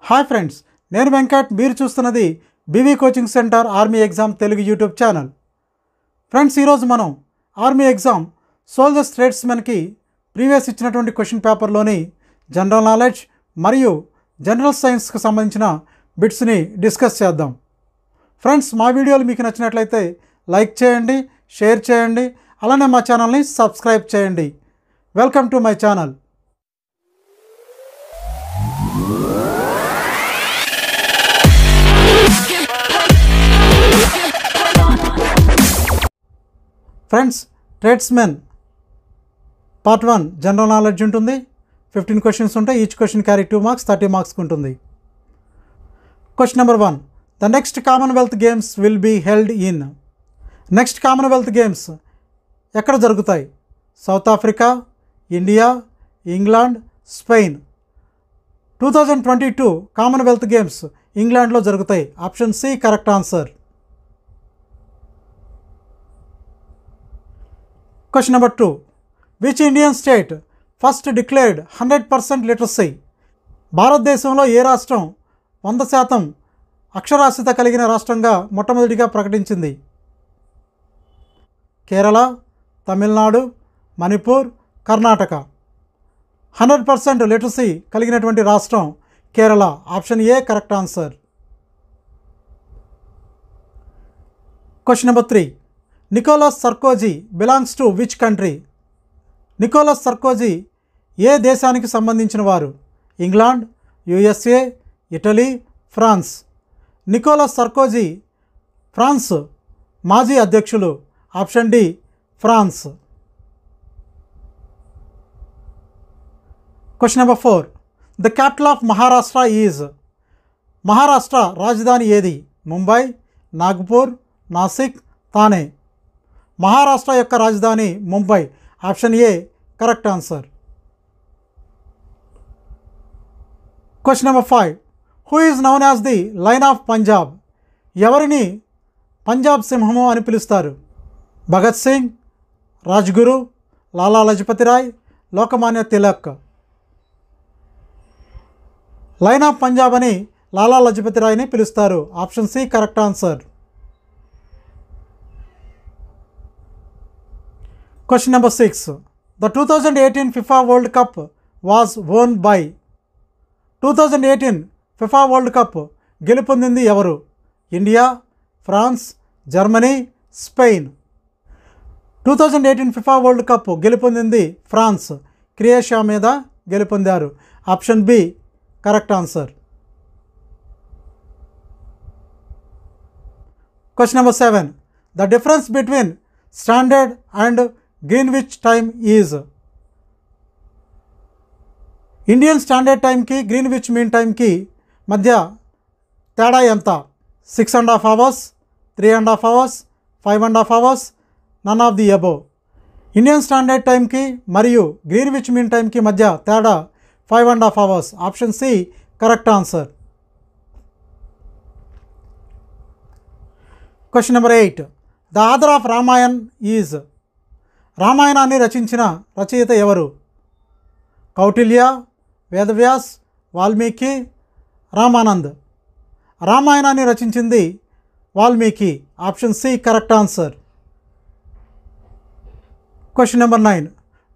Hi friends, నేను వెంకట్. మీరు చూస్తున్నది BV coaching centre army exam Telugu YouTube channel. Friends, ఈరోజు మనం ఆర్మీ ఎగ్జామ్ సోల్జర్ స్టేట్స్మెన్కి ప్రీవియస్ ఇచ్చినటువంటి క్వశ్చన్ పేపర్లోని జనరల్ నాలెడ్జ్ మరియు జనరల్ సైన్స్కి సంబంధించిన బిట్స్ని డిస్కస్ చేద్దాం. ఫ్రెండ్స్, మా వీడియోలు మీకు నచ్చినట్లయితే లైక్ చేయండి, షేర్ చేయండి, అలానే మా ఛానల్ని సబ్స్క్రైబ్ చేయండి. Welcome to my channel. Friends, tradesmen part 1 general knowledge ఉంటుంది. 15 క్వశ్చన్స్ ఉంటాయి. ఈచ్ క్వశ్చన్ క్యారీ 2 మార్క్స్, 30 మార్క్స్కి ఉంటుంది. Question number 1. The next Commonwealth Games will be held in. Next Commonwealth Games ఎక్కడ జరుగుతాయి? South Africa, India, England, Spain. 2022 Commonwealth Games ఇంగ్లాండ్లో జరుగుతాయి. Option C correct answer. Question number 2. Which Indian state first declared 100% literacy? భారతదేశంలో ఏ రాష్ట్రం 100% అక్షరాస్యత కలిగిన రాష్ట్రంగా మొట్టమొదటిగా ప్రకటించింది? కేరళ, తమిళనాడు, మణిపూర్, కర్ణాటక. 100% లిటరసీ కలిగినటువంటి రాష్ట్రం Kerala. Option A correct answer. Question number 3. Nicolas Sarkozy belongs to which country? Nicolas Sarkozy ఏ దేశానికి సంబంధించిన వారు? England, USA, Italy, France. Nicolas Sarkozy France మాజీ అధ్యక్షులు. Option D France. Question number 4. The capital of Maharashtra is. Maharashtra రాజధాని ఏది? ముంబై, నాగ్పూర్, నాసిక్, థానే. మహారాష్ట్ర యొక్క రాజధాని Mumbai. Option A correct answer. Question number 5. Who is known as the lion of Punjab? ఎవరిని పంజాబ్ సింహము అని పిలుస్తారు? భగత్ సింగ్, రాజ్గురు, లాలా లజపతి రాయ్, లోకమాన్య తిలక్. లైన్ ఆఫ్ పంజాబ్ అని లాలా లజపతి రాయ్ని పిలుస్తారు. Option C correct answer. Question number 6. The 2018 FIFA World Cup was won by. 2018 FIFA World Cup గెలుపొందింది ఎవరు? India, France, Germany, Spain. 2018 FIFA World Cup గెలుపొందింది ఫ్రాన్స్. క్రొయేషియా మీద గెలుపొందారు. Option B correct answer. Question number 7. The difference between standard and Greenwich time is. Indian standard టైంకి Greenwich mean టైంకి మధ్య తేడా ఎంత? 6.5 hours, 3.5 hours, 5.5 hours, none of the above. Indian standard టైంకి మరియు గ్రీన్విచ్ మీన్ టైంకి మధ్య తేడా 5.5 hours. Option C correct answer. Question number 8. The author of Ramayan is. రామాయణాన్ని రచించిన రచయిత ఎవరు? కౌటిల్య, వేదవ్యాస్, వాల్మీకి, రామానంద్. రామాయణాన్ని రచించింది Valmiki. Option C correct answer. Question number 9.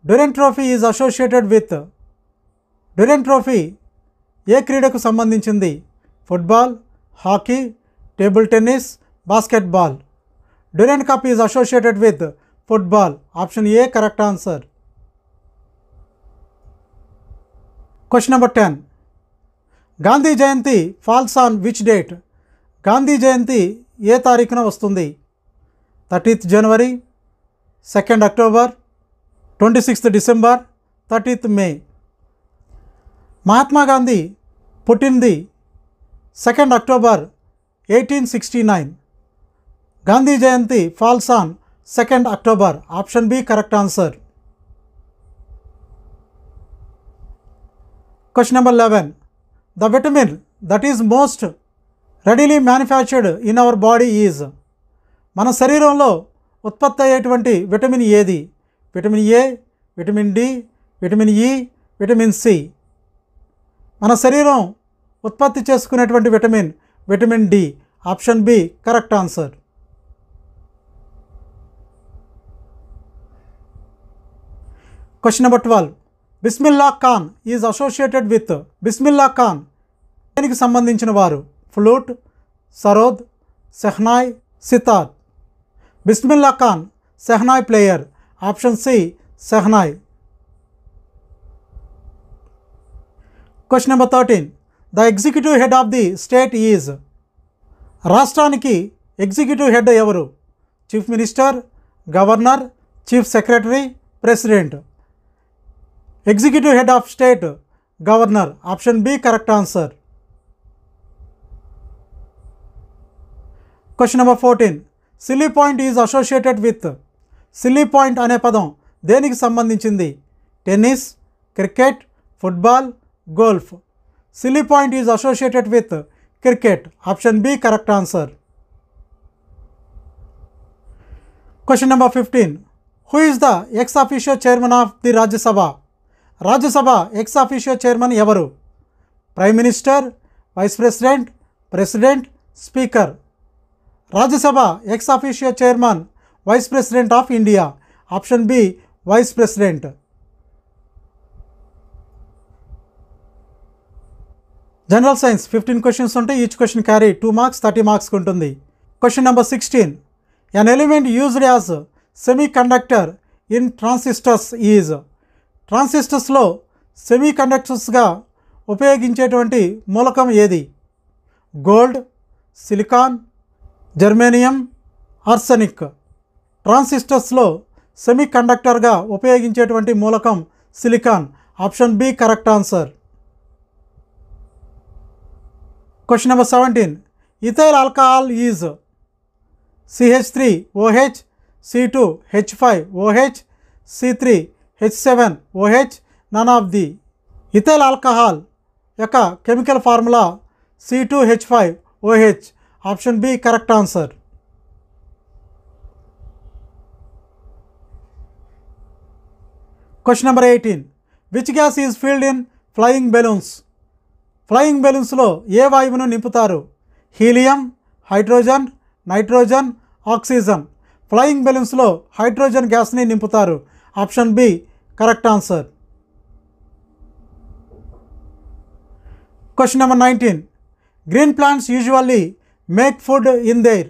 Durand trophy is associated with. Durand trophy ఏ క్రీడకు సంబంధించింది? Football, hockey, table tennis, basketball. Durand cup is associated with football. Option A correct answer. Question number 10. Gandhi Jayanti falls on which date? Gandhi Jayanti ఏ తారీఖున వస్తుంది? 30th January, 2nd October, 26th December, 30th మే. మహాత్మా గాంధీ పుట్టింది 2nd October 1869. Gandhi Jayanti falls on 2nd October. Option B correct answer. Question number 11. The vitamin that is most readily manufactured in our body is. మన శరీరంలో ఉత్పత్తి అయ్యేటువంటి vitamin ఏది? Vitamin A, vitamin D, vitamin E, vitamin C. మన శరీరం ఉత్పత్తి చేసుకునేటువంటి vitamin vitamin D. Option B correct answer. Question number 12. Bismillah Khan is associated with. Bismillah Khan దేనికి సంబంధించిన వారు? Flute, sarod, shehnai, sitar. Bismillah Khan shehnai player. Option C shehnai. Question number 13. The executive head of the state is. రాష్ట్రానికి executive head ఎవరు? Chief minister, governor, chief secretary, president. Executive head of state governor. Option B correct answer. Question number 14. Silly point is associated with. Silly point అనే పదం దేనికి సంబంధించింది? Tennis, cricket, football, golf. Silly point is associated with cricket. Option B correct answer. Question number 15. Who is the ex officio chairman of the Rajya Sabha. Rajya Sabha ex officio chairman ఎవరు? Prime minister, vice president, president, speaker. Rajya Sabha ex officio chairman vice president of India. Option B vice president. General science 15 questions ఉంటాయి. Each question carry 2 marks, 30 మార్క్స్కి ఉంటుంది. Question number 16. An element used as semiconductor in transistors is. ట్రాన్సిస్టర్స్లో సెమీ కండక్టర్స్గా ఉపయోగించేటువంటి మూలకం ఏది? Gold, silicon, germanium, arsenic. ట్రాన్సిస్టర్స్లో సెమీ కండక్టర్గా ఉపయోగించేటువంటి మూలకం silicon. Option B correct answer. Question number 17. Ethyl alcohol is. CH3OH, C2H5OH, C3H7OH. None of the. Ethyl alcohol యొక్క chemical formula C2H5OH. Option B correct answer. Question number 18. Which gas is filled in flying balloons. Flying బెలూన్స్లో ఏ వాయువును నింపుతారు? Helium, hydrogen, nitrogen, oxygen. Flying బెలూన్స్లో hydrogen గ్యాస్ని నింపుతారు. Option B correct answer. Question number 19. Green plants usually make food in their.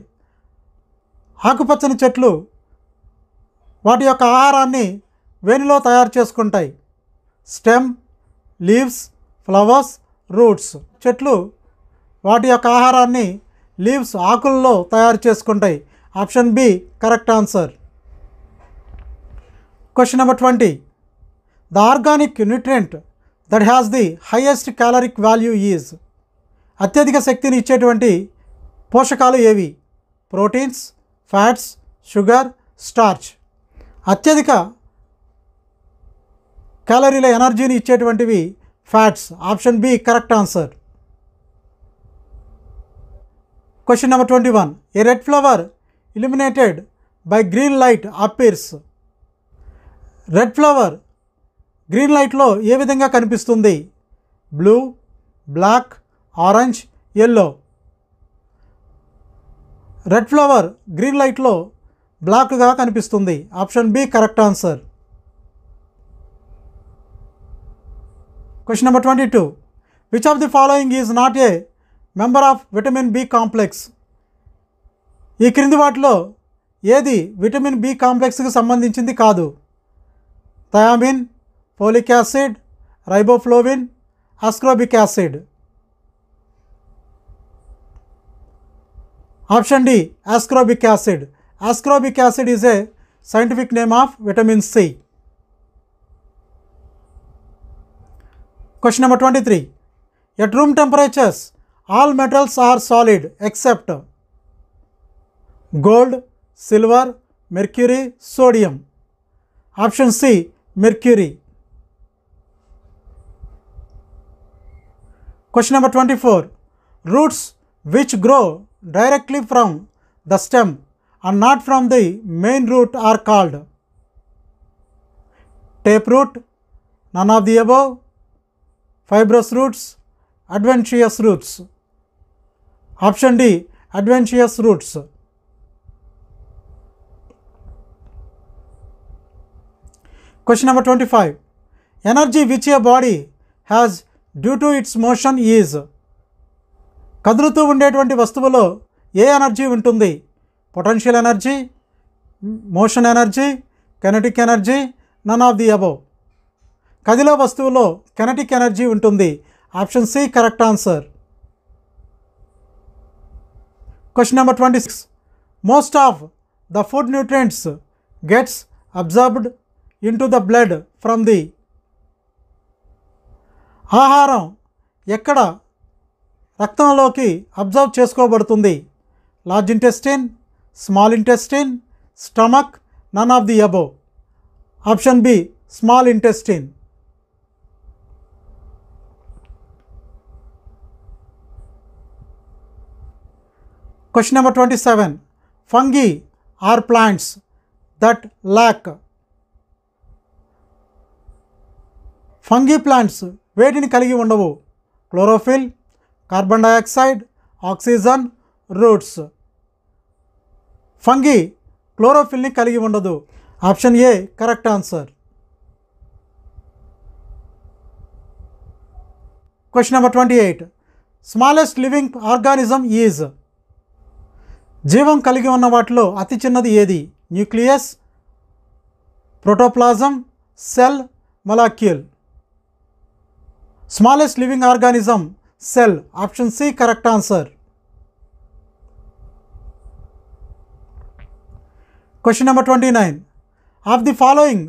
ఆకుపచ్చని చెట్లు వాటి యొక్క ఆహారాన్ని వేనిలో తయారు చేసుకుంటాయి? Stem, leaves, flowers, roots. చెట్లు వాటి యొక్క ఆహారాన్ని లీవ్స్, ఆకుల్లో తయారు చేసుకుంటాయి. Option B correct answer. Question number 20. The organic nutrient that has the highest caloric value is. అత్యధిక శక్తిని ఇచ్చేటువంటి పోషకాలు ఏవి? Proteins, fats, sugar, starch. అత్యధిక క్యాలరీల ఎనర్జీని ఇచ్చేటువంటివి fats. Option B correct answer. Question number 21. A red flower illuminated by green light appears. Red flower green లైట్లో ఏ విధంగా కనిపిస్తుంది? Blue, black, orange, yellow. Red flower green లైట్లో బ్లాక్గా కనిపిస్తుంది. Option B correct answer. Question number 22. Which of the following is not a member of vitamin B complex. ఈ క్రింది వాటిలో ఏది విటమిన్ బి కాంప్లెక్స్కి సంబంధించింది కాదు? Thiamine, folic acid, riboflavin, ascorbic acid. Option D ascorbic acid. Ascorbic acid is a scientific name of vitamin C. Question number 23. At room temperatures, all metals are solid except gold, silver, mercury, sodium. Option C, mercury. Question number 24. Roots which grow directly from the stem and not from the main root are called taproot, none of the above, fibrous roots, adventitious roots. Option D, adventitious roots. Question number 25. Energy which a body has due to its motion is. కదులుతూ ఉండేటువంటి వస్తువులో ఏ energy ఉంటుంది? Potential energy, motion energy, kinetic energy, none of the above. కదిలే వస్తువులో kinetic energy ఉంటుంది. Option C correct answer. Question number 26. Most of the food nutrients gets absorbed into the blood from the. ఆహారం ఎక్కడ రక్తంలోకి absorb చేసుకోబడుతుంది? Large intestine, small intestine, stomach, none of the above. Option B small intestine. Question number 27. Fungi are plants that lack. Fungi plants వేటిని కలిగి ఉండవు? Chlorophyll, carbon dioxide, oxygen, roots. Fungi క్లోరోఫిల్ని కలిగి ఉండదు. Option A correct answer. Question number 28. Smallest living organism is. జీవం కలిగి ఉన్న వాటిలో అతి చిన్నది ఏది? Nucleus, protoplasm, cell, molecule. Smallest living organism cell. Option C correct answer. Question number 29. Of the following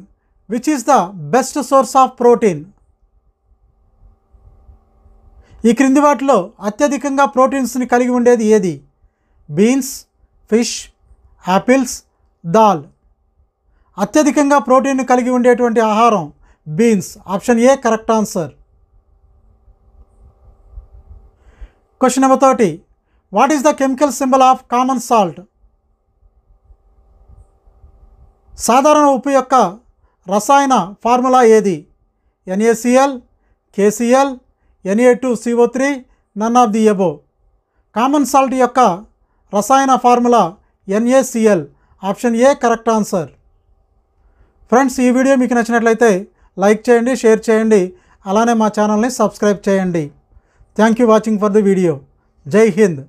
which is the best source of protein? ఈ క్రింది వాటిలో అత్యధికంగా ప్రోటీన్స్ని కలిగి ఉండేది ఏది? Beans, fish, apples, dal. అత్యధికంగా ప్రోటీన్ కలిగి ఉండేటువంటి ఆహారం beans. Option A correct answer. Question number 30. What is the chemical symbol of common salt? సాధారణ ఉప్పు యొక్క రసాయన ఫార్ములా ఏది? NaCl, KCl, Na2CO3, none of the above. Common salt యొక్క రసాయన formula NaCl. Option A correct answer. Friends, ఈ video మీకు నచ్చినట్లయితే లైక్ చేయండి, షేర్ చేయండి, అలానే మా ఛానల్ని సబ్స్క్రైబ్ చేయండి. Thank you watching for the video. జై హింద్.